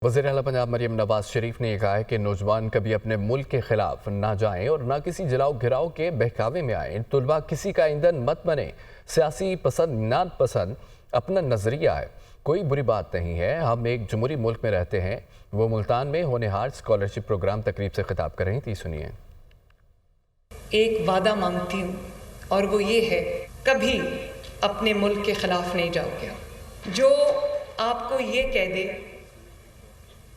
वज़ीर आला पंजाब मरियम नवाज शरीफ ने कहा है कि नौजवान कभी अपने मुल्क के खिलाफ ना जाएं और ना किसी जलाओ घिराव के बहकावे में आए। तुलबा किसी का ईंधन मत बने। सियासी पसंद नापसंद अपना नजरिया है, कोई बुरी बात नहीं है। हम एक जमहूरी मुल्क में रहते हैं। वो मुल्तान में होनहार स्कॉलरशिप प्रोग्राम तकरीब से खिताब कर रही थी, सुनिए। एक वादा मांगती हूँ और वो ये है, कभी अपने मुल्क के खिलाफ नहीं जाओगे। जो आपको ये कह दे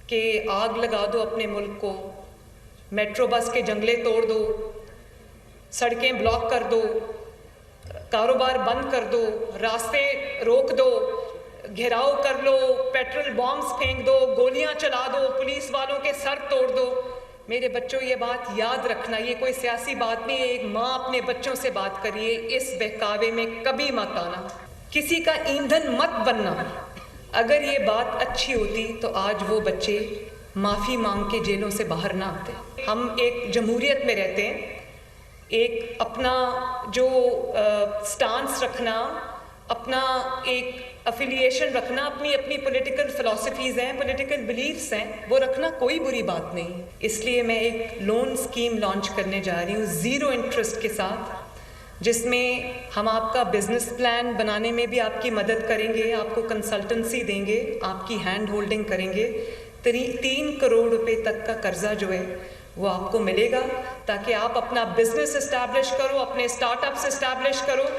कि आग लगा दो अपने मुल्क को, मेट्रो बस के जंगले तोड़ दो, सड़कें ब्लॉक कर दो, कारोबार बंद कर दो, रास्ते रोक दो, घेराव कर लो, पेट्रोल बॉम्ब्स फेंक दो, गोलियां चला दो, पुलिस वालों के सर तोड़ दो। मेरे बच्चों, ये बात याद रखना, ये कोई सियासी बात नहीं है। एक माँ अपने बच्चों से बात करिए, इस बहकावे में कभी मत आना, किसी का ईंधन मत बनना। अगर ये बात अच्छी होती तो आज वो बच्चे माफ़ी मांग के जेलों से बाहर ना आते। हम एक जमहूरियत में रहते हैं, एक अपना जो स्टांस रखना, अपना एक अफिलिएशन रखना, अपनी अपनी पॉलिटिकल फ़िलॉसफीज़ हैं, पॉलिटिकल बिलीफ्स हैं, वो रखना कोई बुरी बात नहीं। इसलिए मैं एक लोन स्कीम लॉन्च करने जा रही हूँ 0 इंटरेस्ट के साथ, जिसमें हम आपका बिजनेस प्लान बनाने में भी आपकी मदद करेंगे, आपको कंसल्टेंसी देंगे, आपकी हैंड होल्डिंग करेंगे। 3 करोड़ रुपए तक का कर्जा जो है वो आपको मिलेगा, ताकि आप अपना बिजनेस इस्टेब्लिश करो, अपने स्टार्टअप्स इस्टेब्लिश करो।